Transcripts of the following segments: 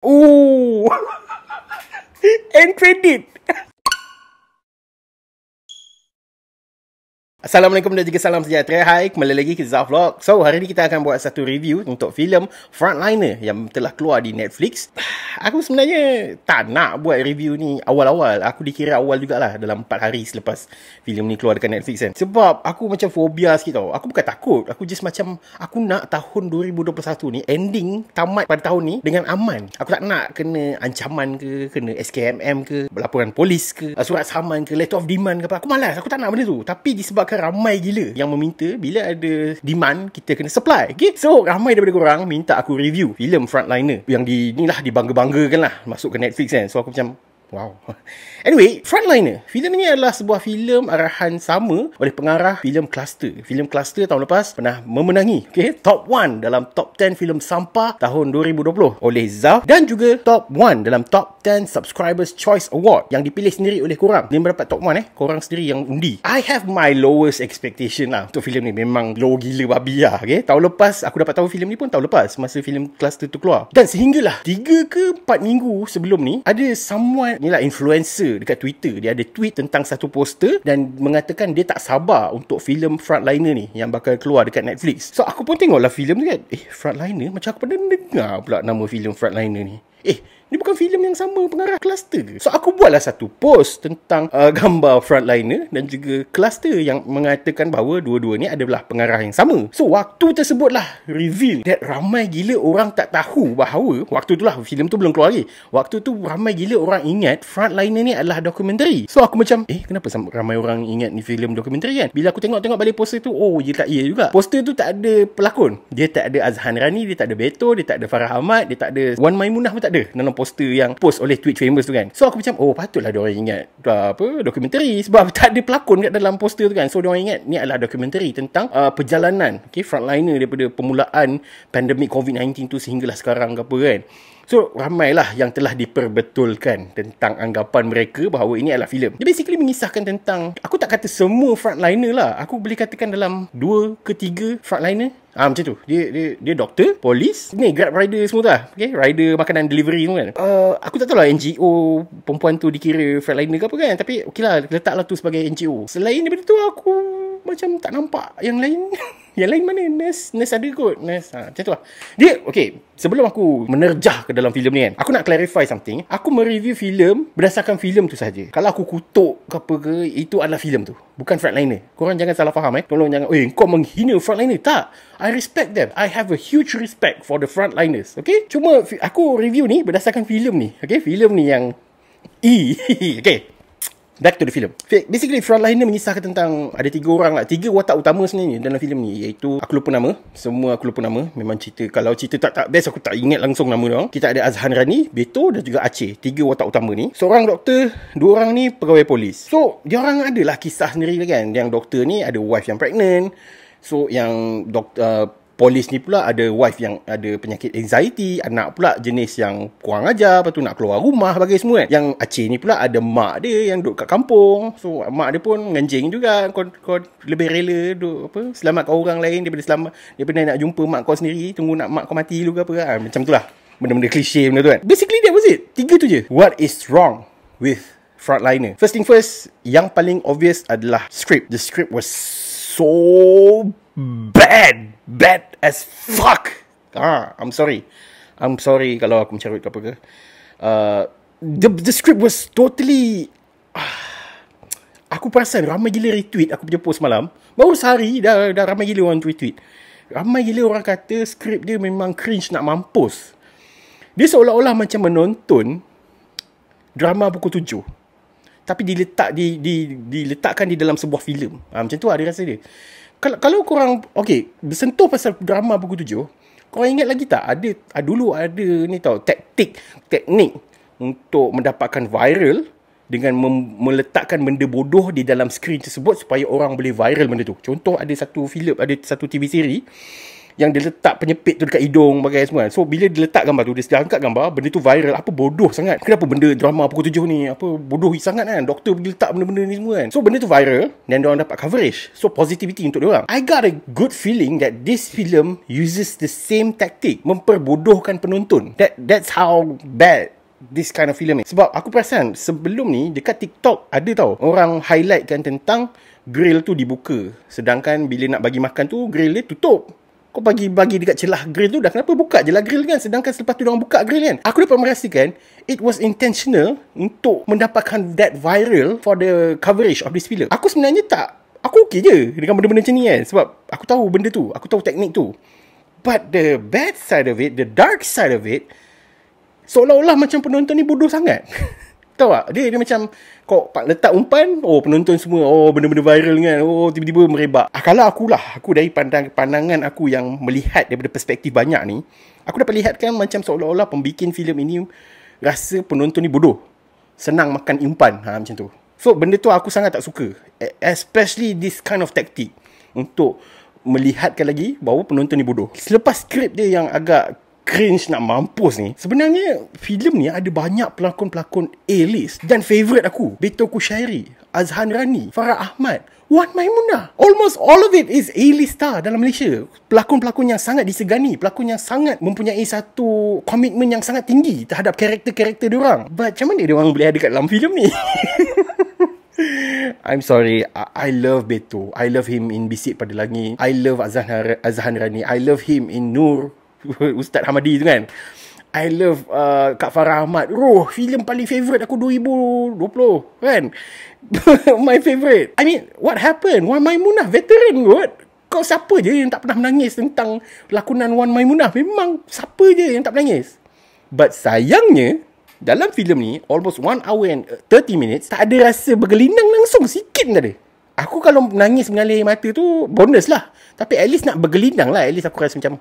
Ooh. End credit. Assalamualaikum dan juga salam sejahtera. Hai, kembali lagi ke Zaf Vlog. So, hari ni kita akan buat satu review untuk filem Frontliner yang telah keluar di Netflix. Aku sebenarnya tak nak buat review ni awal-awal. Aku dikira awal jugalah dalam 4 hari selepas filem ni keluar dekat Netflix kan. Sebab aku macam fobia sikit tau. Aku bukan takut. Aku just macam, aku nak tahun 2021 ni ending tamat pada tahun ni dengan aman. Aku tak nak kena ancaman ke, kena SKMM ke, laporan polis ke, surat saman ke, letter of demand ke apa. Aku malas. Aku tak nak benda tu. Tapi disebabkan ramai gila yang meminta, bila ada demand kita kena supply. Okay, so ramai daripada korang minta aku review filem Frontliner yang ni lah dibangga-banggakan lah masuk ke Netflix kan. So aku macam wow. Anyway, Frontliner, filem ini adalah sebuah filem arahan sama oleh pengarah filem Cluster. Filem Cluster tahun lepas pernah memenangi top 1 dalam top 10 filem sampah tahun 2020 oleh Zaf, dan juga top 1 dalam top 10 Subscribers Choice Award yang dipilih sendiri oleh korang. Dia mendapat top 1 korang sendiri yang undi. I have my lowest expectation lah untuk filem ni. Memang low gila babi lah. Tahun lepas aku dapat tahu filem ni pun tahun lepas masa filem Cluster tu keluar. Dan sehinggalah 3 ke 4 minggu sebelum ni, ada someone ni lah, influencer dekat Twitter. Dia ada tweet tentang satu poster dan mengatakan dia tak sabar untuk filem Frontliner ni yang bakal keluar dekat Netflix. So aku pun tengoklah filem tu kan. Frontliner, macam aku pernah dengar pula nama filem Frontliner ni. Ni bukan filem yang sama pengarah Cluster ke? So aku buatlah satu post tentang gambar Frontliner dan juga Cluster yang mengatakan bahawa dua-dua ni adalah pengarah yang sama. So waktu tersebutlah reveal that ramai gila orang tak tahu bahawa waktu tu lah, filem tu belum keluar lagi. Waktu tu ramai gila orang ingat Frontliner ni adalah dokumentari. So aku macam kenapa ramai orang ingat ni filem dokumentari kan? Bila aku tengok balik poster tu, dia tak iya juga. Poster tu tak ada pelakon. Dia tak ada Azhan Rani, dia tak ada Beto, dia tak ada Farah Ahmad, dia tak ada Wan Maimunah pun tak ada dalam poster yang post oleh Twitch famous tu kan. So aku macam patutlah diorang ingat dokumentari sebab tak ada pelakon kat dalam poster tu kan. So diorang ingat ni adalah dokumentari tentang perjalanan Frontliner daripada permulaan pandemik COVID-19 tu sehinggalah sekarang ke apa kan. So ramailah yang telah diperbetulkan tentang anggapan mereka bahawa ini adalah filem. Dia basically mengisahkan tentang, aku tak kata semua Frontliner lah, aku boleh katakan dalam 2 ke 3 Frontliner. Macam tu. Dia doktor, polis, ni Grab rider semua tu lah. Rider makanan delivery semua kan. Aku tak tahu lah NGO perempuan tu dikira Frontliner ke apa kan. Tapi okey lah, letaklah tu sebagai NGO. Selain daripada tu, aku macam tak nampak yang lain. Yang lain mana? Nurse ada kot. Nurse. Macam tu lah. Dia, sebelum aku menerjah ke dalam filem ni kan, aku nak clarify something. Aku mereview filem berdasarkan filem tu saja. Kalau aku kutuk ke apa ke, itu adalah filem tu, bukan Frontliner. Korang jangan salah faham Tolong jangan, kau menghina Frontliner. Tak. I respect them. I have a huge respect for the Frontliners. Cuma aku review ni berdasarkan filem ni. Filem ni yang back to the film. Basically, Frontliner mengisahkan tentang ada 3 orang lah, 3 watak utama sebenarnya dalam filem ni, iaitu aku lupa nama. Semua aku lupa nama. Memang cerita, kalau cerita tak best, aku tak ingat langsung nama dia. Kita ada Azhan Rani, Beto dan juga Aceh. 3 watak utama ni. Seorang doktor, 2 orang ni pegawai polis. So dia orang adalah kisah sendiri kan. Yang doktor ni ada wife yang pregnant. So yang polis ni pula ada wife yang ada penyakit anxiety, anak pula jenis yang kurang ajar, lepas tu nak keluar rumah bagi semua kan. Yang Aceh ni pula ada mak dia yang duduk kat kampung. So mak dia pun ngenjing juga. Kau lebih rela duduk selamatkan orang lain daripada nak jumpa mak kau sendiri, tunggu nak mak kau mati dulu ke apa. Macam tu lah, benda-benda klise benda tu kan. Basically that was it. 3 tu je. What is wrong with Frontliner? First thing first, yang paling obvious adalah script. The script was so bad as fuck. I'm sorry kalau aku mencarut apa ke. The script was totally aku perasan ramai gila retweet aku punya post malam. Baru sehari dah ramai gila orang retweet. Ramai gila orang kata skrip dia memang cringe nak mampus. Dia seolah-olah macam menonton drama pukul 7 tapi diletakkan di dalam sebuah filem. Macam tu ada rasa dia. Kalau korang bersentuh pasal drama pukul 7, korang ingat lagi tak dulu ada ni tau, teknik untuk mendapatkan viral dengan meletakkan benda bodoh di dalam skrin tersebut supaya orang boleh viral benda tu. Contoh, ada satu TV seri yang dia letak penyepit tu dekat hidung bagai semua. So bila dia letak gambar tu, dia angkat gambar, benda tu viral. Apa bodoh sangat, kenapa benda drama pukul 7 ni, apa bodoh sangat kan, doktor pergi letak benda-benda ni semua kan. So benda tu viral dan diorang dapat coverage. So positivity untuk diorang. I got a good feeling that this film uses the same tactic, memperbodohkan penonton. That's how bad this kind of film ni. Sebab aku perasan sebelum ni dekat TikTok ada tau orang highlightkan tentang grill tu dibuka, sedangkan bila nak bagi makan tu grill dia tutup. Kau bagi dekat celah grill tu dah, kenapa buka je lah grill kan, sedangkan selepas tu diorang buka grill kan. Aku dapat merasakan it was intentional untuk mendapatkan that viral for the coverage of this film. Aku sebenarnya aku okey je dengan benda-benda macam ni kan, sebab aku tahu benda tu, aku tahu teknik tu. But the bad side of it, the dark side of it, seolah-olah macam penonton ni bodoh sangat. Tahu tak? Dia macam kau letak umpan, penonton semua, benda-benda viral kan, tiba-tiba merebak. Kalau aku dari pandangan aku yang melihat daripada perspektif banyak ni, aku dapat lihatkan macam seolah-olah pembikin filem ini rasa penonton ni bodoh, senang makan umpan, macam tu. So benda tu aku sangat tak suka, especially this kind of tactic untuk melihatkan lagi bahawa penonton ni bodoh. Selepas skrip dia yang agak cringe nak mampus ni, sebenarnya filem ni ada banyak pelakon-pelakon A-list dan favourite aku. Beto Kushairi, Azhan Rani, Farah Ahmad, Wan Maimunah. Almost all of it is A-list star dalam Malaysia. Pelakon-pelakon yang sangat disegani, pelakon yang sangat mempunyai satu komitmen yang sangat tinggi terhadap karakter-karakter diorang. But macam mana diorang boleh ada kat dalam filem ni? I'm sorry, I love Beto. I love him in Bisik Pada Langit. I love Azhan Rani. I love him in Nur, Ustaz Hamadi tu kan. I love Kak Farah Ahmad. Filem paling favourite aku 2020 kan. My favourite. I mean, what happened? Wan Maimunah veteran kot. Kau siapa je yang tak pernah menangis tentang lakonan Wan Maimunah? Memang siapa je yang tak menangis? But sayangnya dalam filem ni almost 1 hour and 30 minutes tak ada rasa bergelinang langsung, sikit tak ada. Aku kalau menangis mengalir mata tu bonus lah, tapi at least nak bergelinang lah. At least aku rasa macam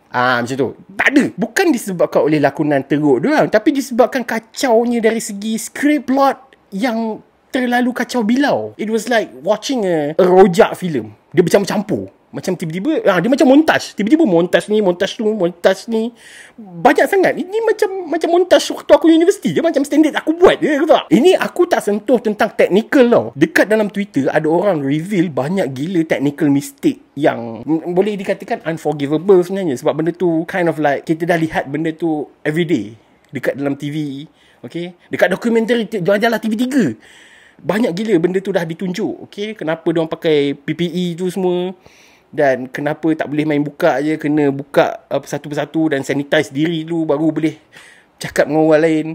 macam tu. Tak ada. Bukan disebabkan oleh lakonan teruk diorang, tapi disebabkan kacaunya dari segi script plot yang terlalu kacau bilau. It was like watching a rojak film. Dia bercampur-campur. Macam tiba-tiba dia macam montaj. Tiba-tiba montaj ni, montaj tu, montaj ni. Banyak sangat. Ini macam montaj waktu aku universiti je. Macam standard aku buat je, tak? Ini aku tak sentuh tentang technical tau. Dekat dalam Twitter ada orang reveal banyak gila technical mistake yang boleh dikatakan unforgivable sebenarnya. Sebab benda tu kind of like kita dah lihat benda tu everyday dekat dalam TV. Okay? Dekat dokumentari jalan-jalan TV3. Banyak gila benda tu dah ditunjuk. Okay? Kenapa diorang pakai PPE tu semua. Dan kenapa tak boleh main buka je, kena buka satu persatu dan sanitize diri dulu baru boleh cakap dengan orang lain.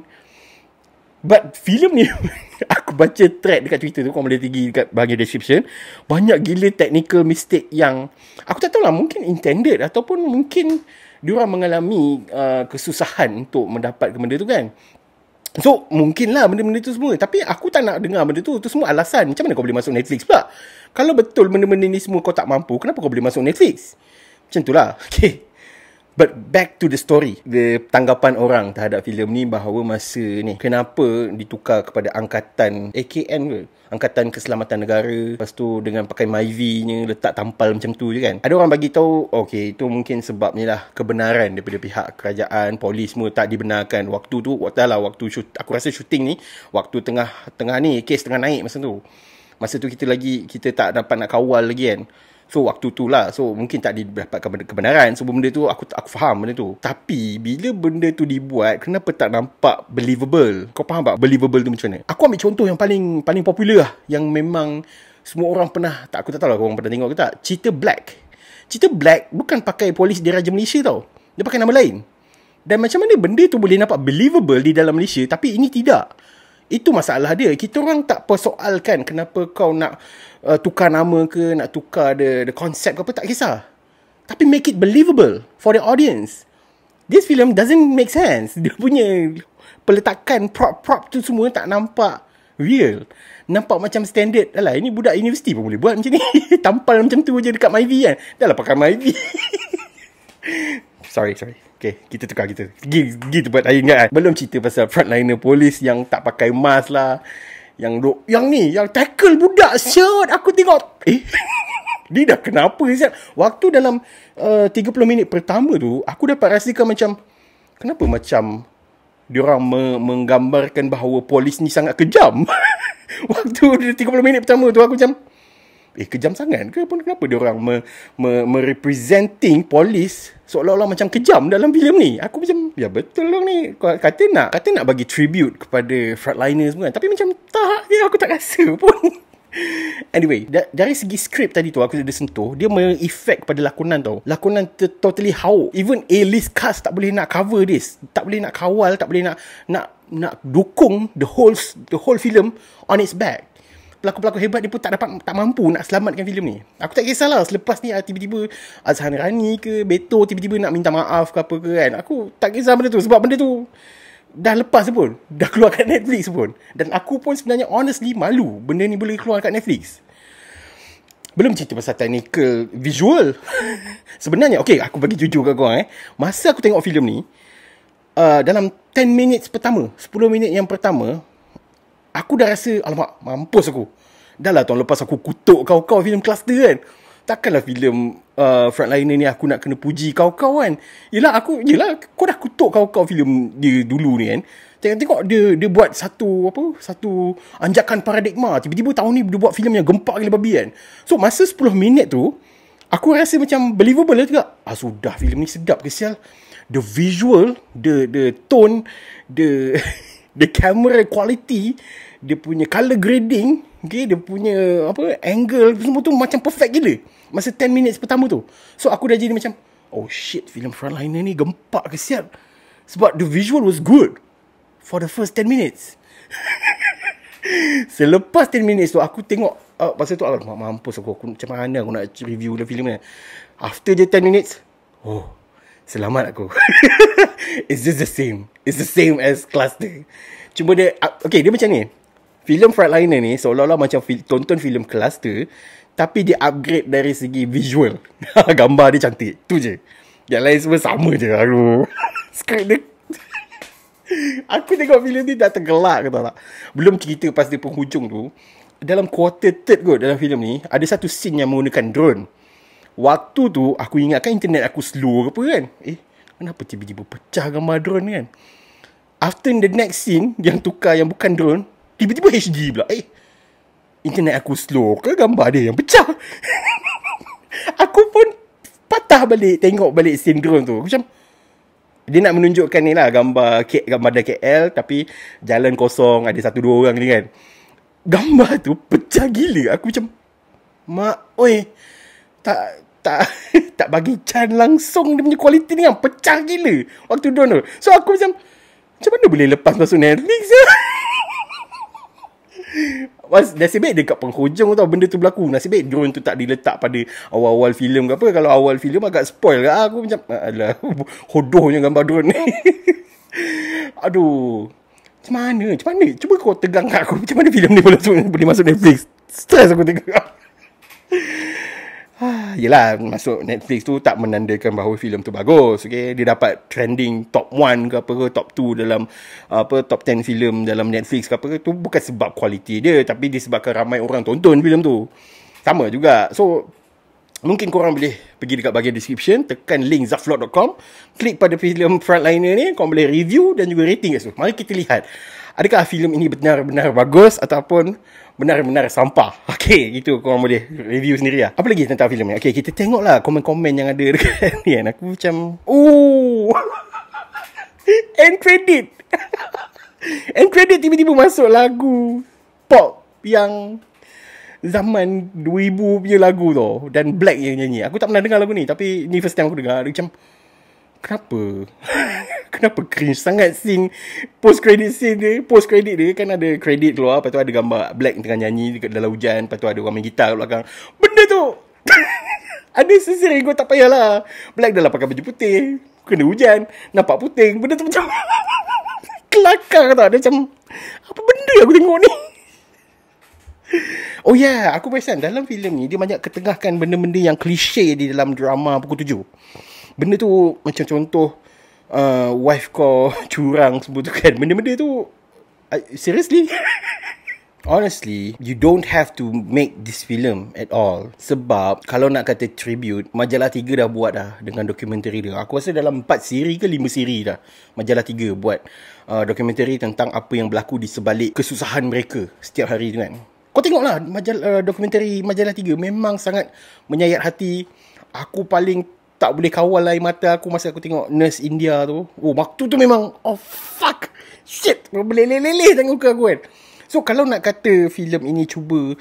But filem ni aku baca thread dekat Twitter tu, kau boleh pergi dekat bahagian description. Banyak gila technical mistake yang aku tak tahu lah, mungkin intended ataupun mungkin diorang mengalami kesusahan untuk mendapatkan benda tu kan. So mungkin lah benda-benda tu semua. Tapi aku tak nak dengar benda tu. Itu semua alasan. Macam mana kau boleh masuk Netflix pula? Kalau betul benda-benda ni semua kau tak mampu, kenapa kau boleh masuk Netflix? Macam tu lah. Okay. But back to the story. The tanggapan orang terhadap filem ni bahawa masa ni kenapa ditukar kepada Angkatan AKN ke? Angkatan Keselamatan Negara. Lepas tu dengan pakai Myvi-nya letak tampal macam tu je kan. Ada orang bagi tahu, okay, itu mungkin sebabnya lah kebenaran daripada pihak kerajaan, polis semua tak dibenarkan. Waktu tu, waktu shoot, aku rasa syuting ni waktu tengah ni, kes tengah naik masa tu. Masa tu kita tak dapat nak kawal lagi kan. So waktu tu lah, so mungkin tak didapatkan kebenaran. So benda tu aku faham benda tu. Tapi bila benda tu dibuat, kenapa tak nampak believable? Kau faham tak believable tu macam mana? Aku ambil contoh yang paling popular lah, yang memang semua orang pernah, aku tak tahu lah korang pernah tengok ke tak. Cheetah Black. Cheetah Black bukan pakai polis Diraja Malaysia tau. Dia pakai nama lain. Dan macam mana benda tu boleh nampak believable di dalam Malaysia, tapi ini tidak. Itu masalah dia. Kita orang tak persoalkan kenapa kau nak tukar nama ke, nak tukar the concept ke apa, tak kisah. Tapi make it believable for the audience. This film doesn't make sense. Dia punya peletakan prop tu semua tak nampak real. Nampak macam standard. Alah, ini budak universiti pun boleh buat macam ni. Tampal macam tu je dekat Myvi kan. Dah lah pakai Myvi. Sorry. Okay, kita tukar kita. Gitu buat saya ingat kan. Belum cerita pasal frontliner polis yang tak pakai mask lah. Yang tackle budak. Shot, aku tengok. Dia dah kenapa siap? Waktu dalam 30 minit pertama tu, aku dapat rasakan macam, kenapa macam diorang menggambarkan bahawa polis ni sangat kejam. Waktu 30 minit pertama tu aku macam, kejam sangat ke pun, kenapa diorang merepresenting polis seolah-olah macam kejam dalam filem ni. Aku macam, ya betul lah ni, kata nak bagi tribute kepada frontliners semua kan. Tapi macam tak, aku tak rasa pun. Anyway, dari segi skrip tadi tu aku ada sentuh, dia mengefek pada lakonan tau. Lakonan totally hauk. Even A-list cast tak boleh nak cover this, tak boleh nak kawal, tak boleh nak dukung the whole film on its back. Pelakon-pelakon hebat dia pun tak mampu nak selamatkan filem ni. Aku tak kisahlah selepas ni tiba-tiba Azhan Rani ke Beto tiba-tiba nak minta maaf ke apa ke kan. Aku tak kisah benda tu, sebab benda tu dah lepas pun, dah keluar kat Netflix pun. Dan aku pun sebenarnya honestly malu benda ni boleh keluar kat Netflix. Belum cerita pasal technical visual. Sebenarnya aku bagi jujur kat korang masa aku tengok filem ni, dalam 10 minutes pertama, 10 minit yang pertama, aku dah rasa, alamak, mampus aku. Dah lah tahun lepas aku kutuk kau filem Cluster kan. Takkanlah filem Frontliner ni aku nak kena puji kau kan. Yelah, kau dah kutuk kau filem dia dulu ni kan. Tengok dia buat satu anjakan paradigma. Tiba-tiba tahun ni dia buat filem yang gempak gila babi kan. So masa 10 minit tu, aku rasa macam believable lah juga. Sudah, filem ni sedap ke sial. The visual, the tone, the camera quality, dia punya color grading, dia punya angle semua tu macam perfect gila masa 10 minutes pertama tu. So aku dah jadi macam, oh shit, filem Frontliner ni gempak ke siap. Sebab the visual was good for the first 10 minutes. Selepas 10 minutes tu aku tengok, masa tu mampus aku macam mana aku nak review the filem ni. After je 10 minutes, selamat aku. It's just the same. It's the same as Cluster. Cuma dia dia macam ni. Filem Frontliner ni seolah-olah macam tonton filem Cluster, tapi dia upgrade dari segi visual. Gambar dia cantik, tu je. Yang lain semua sama je. Aduh. Skrip dia. Aku tengok filem ni dah tergelak, kata tak. Belum cerita pas dia penghujung tu. Dalam quarter third kot dalam filem ni, ada satu scene yang menggunakan drone. Waktu tu aku ingatkan internet aku slow ke apa kan. Kenapa tiba-tiba pecah gambar drone kan. After the next scene yang tukar yang bukan drone, tiba-tiba HD pula. Internet aku slow ke gambar dia yang pecah. Aku pun patah balik, tengok balik scene drone tu. Aku macam, dia nak menunjukkan ni lah gambar dari KL, tapi jalan kosong, ada 1-2 orang ni kan. Gambar tu pecah gila. Aku macam, tak bagi can langsung dia punya kualiti ni kan. Pecah gila waktu drone tu. So aku macam mana boleh lepas masuk Netflix ya? Nasib baik dekat penghujung tau benda tu berlaku. Nasib baik drone tu tak diletak pada awal-awal filem ke apa. Kalau awal filem agak spoil ke. Aku macam, alah, hodohnya gambar drone ni. Aduh, macam mana? Cuba kau tegang kat aku, macam mana filem ni boleh masuk Netflix? Stres aku tengok. Yelah, masuk Netflix tu tak menandakan bahawa filem tu bagus. Dia dapat trending top 1 ke apa ke, top 2 dalam top 10 filem dalam Netflix ke apa ke, tu bukan sebab kualiti dia, tapi disebabkan ramai orang tonton filem tu. Sama juga. So mungkin korang boleh pergi dekat bahagian description, tekan link zaflot.com, klik pada filem Frontliner ni, korang boleh review dan juga rating kat situ. Mari kita lihat, adakah filem ini benar-benar bagus ataupun benar-benar sampah. Gitu korang boleh review sendiri lah. Apa lagi tentang filem ni? Kita tengoklah komen-komen yang ada dekat ni kan. Aku macam, end credit. End credit tiba-tiba masuk lagu pop yang zaman 2000 punya lagu tu, dan Black yang nyanyi. Aku tak pernah dengar lagu ni, tapi ni first time aku dengar. Dia macam, kenapa cringe sangat scene post credit dia kan ada credit keluar, lepas tu ada gambar Black tengah nyanyi dekat dalam hujan, lepas tu ada orang main gitar kat belakang. Benda tu ada sesering, kau tak payahlah. Black dah lah pakai baju putih, kena hujan, nampak puting. Benda tu macam kelakar tak? Dia macam, apa benda aku tengok ni? Aku perasan dalam filem ni dia banyak ketengahkan benda-benda yang klise di dalam drama pukul 7. Benda tu macam contoh wife kau curang semua tu kan. Benda-benda tu seriously Honestly, you don't have to make this film at all. Sebab kalau nak kata tribute, Majalah 3 dah buat dah dengan dokumentari dia. Aku rasa dalam 4 siri ke 5 siri dah Majalah 3 buat dokumentari tentang apa yang berlaku di sebalik kesusahan mereka setiap hari tu kan. Kau tengoklah dokumentari Majalah 3 memang sangat menyayat hati. Aku paling tak boleh kawal air mata aku masa aku tengok Nurse India tu. Oh, waktu tu memang, oh fuck, shit, boleh-leleh tengok muka aku kan. So kalau nak kata filem ini cuba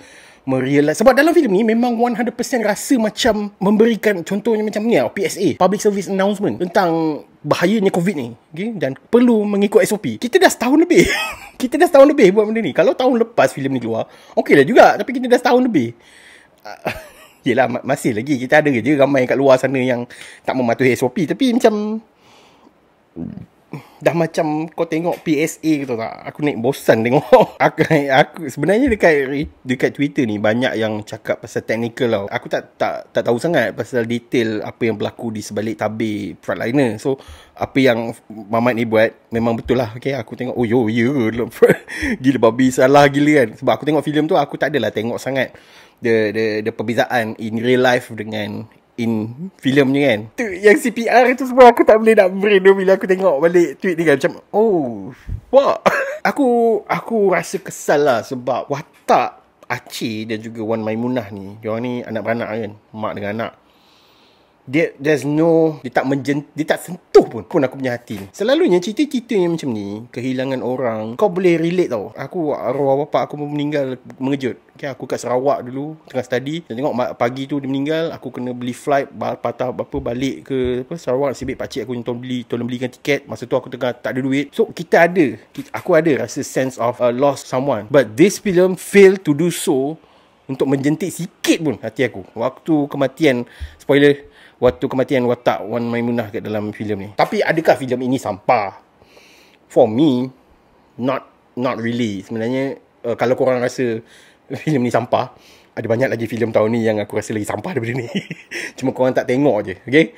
merealize, sebab dalam filem ni memang 100% rasa macam memberikan, contohnya macam ni PSA, Public Service Announcement, tentang bahayanya COVID ni, okay? Dan perlu mengikut SOP. Kita dah setahun lebih kita dah setahun lebih buat benda ni. Kalau tahun lepas filem ni keluar, okey lah juga, tapi kita dah setahun lebih. Yelah, masih lagi kita ada je ramai kat luar sana yang tak mematuhi SOP. Tapi macam dah macam kau tengok PSA gitu tak, aku naik bosan tengok. aku sebenarnya dekat Twitter ni banyak yang cakap pasal technical tau. Aku tak tahu sangat pasal detail apa yang berlaku di sebalik tabir Frontliner. So apa yang Mamat ni buat memang betul lah. Okay, aku tengok, oh yo, gila babi, salah gila kan. Sebab aku tengok filem tu, aku tak adalah tengok sangat the perbezaan in real life dengan in filem ni kan. Tu yang CPR tu semua aku tak boleh nak brain tu bila aku tengok balik tweet ni kan. Macam, oh what. Aku rasa kesal lah sebab watak Aceh dan juga Wan Maimunah ni, diorang ni anak beranak kan, mak dengan anak. Dia tak sentuh pun aku punya hati ni. Selalunya cerita-cerita yang macam ni, kehilangan orang, kau boleh relate tau. Aku, arwah bapak aku pun meninggal, mengejut. Okay, aku kat Sarawak dulu tengah study, dan tengok pagi tu dia meninggal. Aku kena beli flight patah balik ke Sarawak. Nasib baik pakcik aku yang tolong belikan tiket. Masa tu aku tengah tak ada duit. So aku ada rasa sense of lost someone. But this film failed to do so, untuk menjentik sikit pun hati aku waktu kematian, spoiler, waktu kematian watak Wan Maimunah kat dalam filem ni. Tapi adakah filem ini sampah? For me, not really. Sebenarnya kalau korang rasa filem ni sampah, ada banyak lagi filem tahun ni yang aku rasa lagi sampah daripada ni. Cuma korang tak tengok je. Okay,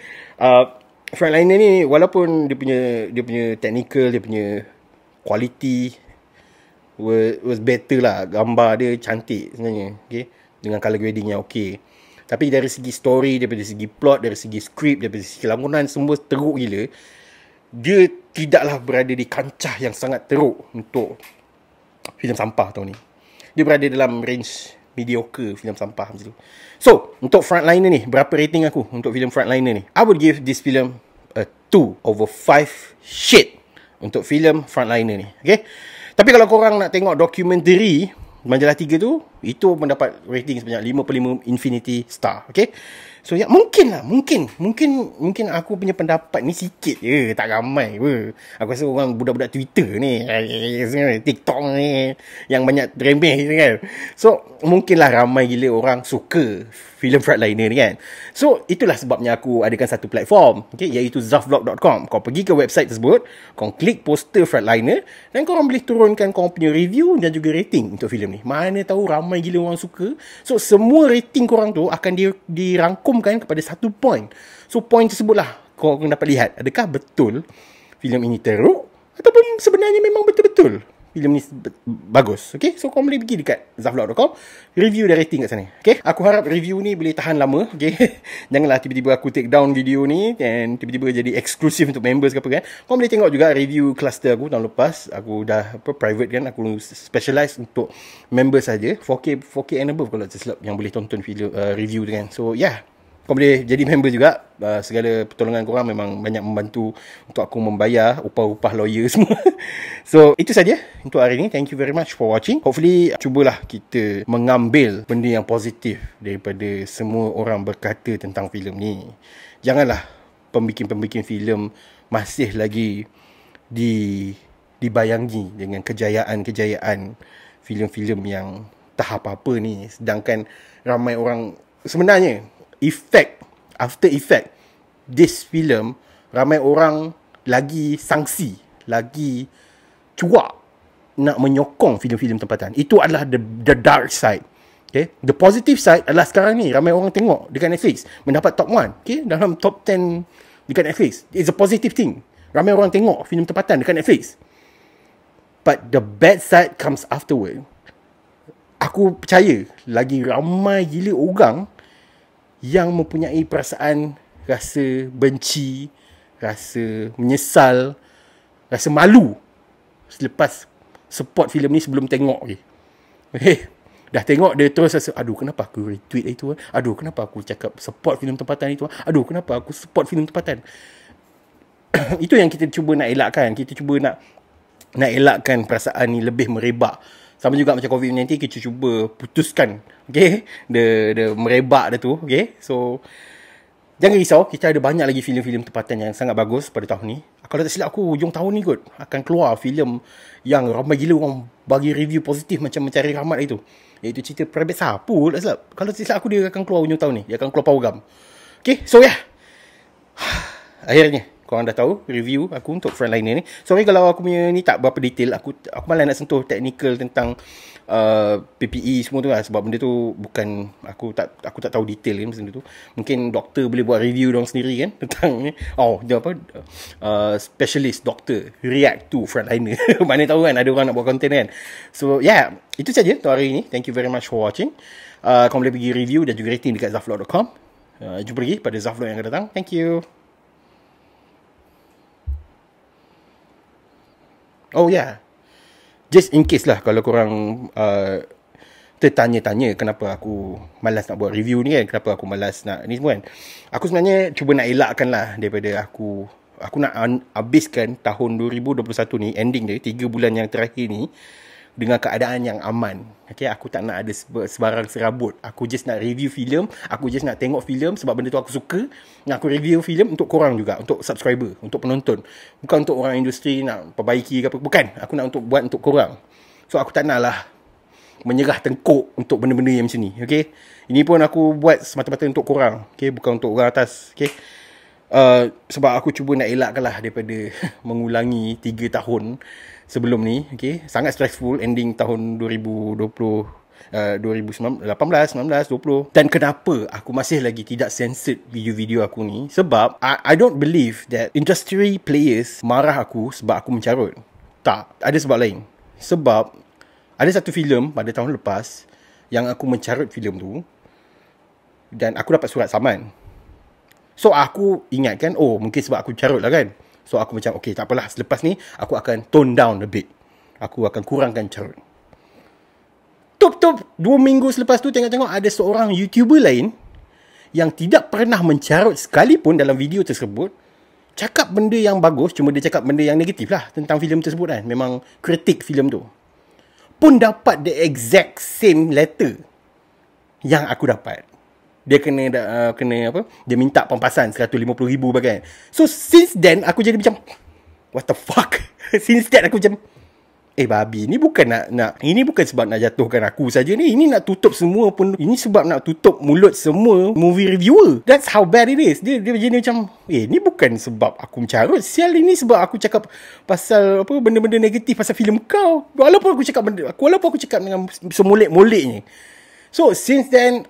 Frontliner ni walaupun dia punya technical, dia punya quality was better lah. Gambar dia cantik sebenarnya, okay, dengan colour grading yang okay. Tapi dari segi story, daripada segi plot, dari segi skrip, daripada segi lakonan, semua teruk gila. Dia tidaklah berada di kancah yang sangat teruk untuk filem sampah tahun ni. Dia berada dalam range mediocre filem sampah macam tu. So, untuk Frontliner ni, berapa rating aku untuk filem Frontliner ni? I would give this film a 2/5 shit untuk filem Frontliner ni. Okay? Tapi kalau korang nak tengok dokumentari Majalah 3 tu, itu mendapat rating sebanyak 5/5 Infinity Star. Okay, so ya, mungkin aku punya pendapat ni sikit je, tak ramai apa. Aku rasa orang budak-budak Twitter ni, TikTok ni, yang banyak remeh kan. So mungkinlah ramai gila orang suka filem Frontliner ni kan. So itulah sebabnya aku adakan satu platform, okay, iaitu zafvlog.com. Kau pergi ke website tersebut, kau klik poster Frontliner, dan korang boleh turunkan kau punya review dan juga rating untuk filem ni. Mana tahu ramai gila orang suka. So semua rating korang tu akan dirangkumkan kepada satu point. So point tersebut lah kau akan dapat lihat adakah betul filem ini teruk ataupun sebenarnya memang betul-betul filem ni bagus. Okay, so kau boleh pergi dekat zafvlog.com, review dan rating kat sana. Okay, aku harap review ni boleh tahan lama. Okay, janganlah tiba-tiba aku take down video ni dan tiba-tiba jadi eksklusif untuk members ke apa kan. Kau boleh tengok juga review cluster aku tahun lepas. Aku dah private kan, aku specialize untuk members saja, 4K and above kalau tak silap, yang boleh tonton video review tu kan. So yeah, kau boleh jadi member juga. Segala pertolongan korang memang banyak membantu untuk aku membayar upah-upah lawyer semua. So itu saja untuk hari ni. Thank you very much for watching. Hopefully cubalah kita mengambil benda yang positif daripada semua orang berkata tentang filem ni. Janganlah pembikin-pembikin filem masih lagi dibayangi dengan kejayaan-kejayaan filem-filem yang tak apa-apa ni. Sedangkan ramai orang sebenarnya after effect this film, ramai orang lagi sangsi, lagi cuak nak menyokong filem-filem tempatan. Itu adalah the dark side. Okay, the positive side adalah sekarang ni ramai orang tengok dekat Netflix, mendapat top 1, okay, dalam top 10 dekat Netflix. It's a positive thing. Ramai orang tengok filem tempatan dekat Netflix. But the bad side comes afterward. aku percaya lagi ramai gila orang yang mempunyai perasaan rasa benci, rasa menyesal, rasa malu selepas support filem ni sebelum tengok je. Okay. Dah tengok dia terus rasa, aduh kenapa aku retweet itu, aduh kenapa aku cakap support filem tempatan itu, aduh kenapa aku support filem tempatan. Itu yang kita cuba nak elakkan. Kita cuba nak elakkan perasaan ni lebih merebak. Sama juga macam COVID-19, kita cuba putuskan, okay, the merebak dia tu, okay. So jangan risau, kita ada banyak lagi filem-filem tempatan yang sangat bagus pada tahun ni. Kalau tak silap aku, hujung tahun ni kot akan keluar filem yang ramai gila orang bagi review positif macam Mencari Rahmat itu. Iaitu cerita Private Sapu, tak silap. Kalau tak silap aku, dia akan keluar hujung tahun ni. Dia akan keluar Powergam. Okay, so yeah. Akhirnya korang dah tahu review aku untuk Frontliner ni. Sorry kalau aku punya ni tak berapa detail. Aku malah nak sentuh technical tentang PPE semua tu lah. Sebab benda tu bukan aku tak tahu detail kan benda tu. Mungkin doktor boleh buat review dorang sendiri kan tentang ni. Oh, dia apa? Specialist doktor react to Frontliner. Mana tahu kan ada orang nak buat content kan. So yeah, itu saja untuk hari ni. Thank you very much for watching. Korang boleh pergi review dan juga rating dekat zafvlog.com. Jumpa lagi pada Zafvlog yang akan datang. Thank you. Oh yeah, just in case lah kalau korang tertanya-tanya kenapa aku malas nak buat review ni kan, kenapa aku malas nak ni semua kan. Aku sebenarnya cuba nak elakkan lah daripada aku nak habiskan tahun 2021 ni, ending dia 3 bulan yang terakhir ni dengan keadaan yang aman. Okay, aku tak nak ada sebarang serabut. Aku just nak review filem, aku just nak tengok filem sebab benda tu aku suka. Nak aku review filem untuk korang juga, untuk subscriber, untuk penonton. Bukan untuk orang industri nak perbaiki ke apa. Bukan, aku nak buat untuk korang. So aku tak nak lah menyerah tengkuk untuk benda-benda yang macam ni. Okay, ini pun aku buat semata-mata untuk korang. Okay, bukan untuk orang atas. Okay, sebab aku cuba nak elakkan lah daripada mengulangi 3 tahun sebelum ni. Okay, sangat stressful ending tahun 2020, 2018, 19, 20. Dan kenapa aku masih lagi tidak censored video-video aku ni? Sebab I don't believe that industry players marah aku sebab aku mencarut. Tak, ada sebab lain. Sebab ada satu filem pada tahun lepas yang aku mencarut filem tu dan aku dapat surat saman. So aku ingatkan, oh mungkin sebab aku carut lah kan. So aku macam, okay tak apalah, selepas ni aku akan tone down a bit. Aku akan kurangkan carut. Tup 2 minggu selepas tu tengok-tengok ada seorang YouTuber lain yang tidak pernah mencarut sekalipun dalam video tersebut, cakap benda yang bagus, cuma dia cakap benda yang negatif lah tentang filem tersebut kan. Memang kritik filem tu. Pun dapat the exact same letter yang aku dapat. Dia kena apa? Dia minta pampasan 150,000 bagai. So since then aku jadi macam, what the fuck? Since then aku macam, babi, ni bukan nak ini bukan sebab nak jatuhkan aku saja ni. Ini nak tutup semua pun. Ini sebab nak tutup mulut semua movie reviewer. That's how bad it is. Dia jadi macam, ni bukan sebab aku mencarut. Sial, ini sebab aku cakap pasal apa, benda-benda negatif pasal filem kau. Walaupun aku cakap dengan semolek-moleknya. So since then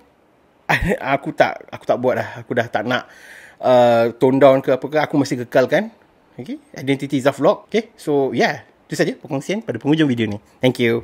aku tak buat dah. Aku dah tak nak tone down ke apa ke. Aku masih kekalkan, okay, identity Zafvlog. Okay, so yeah, itu saja perkongsian pada penghujung video ni. Thank you.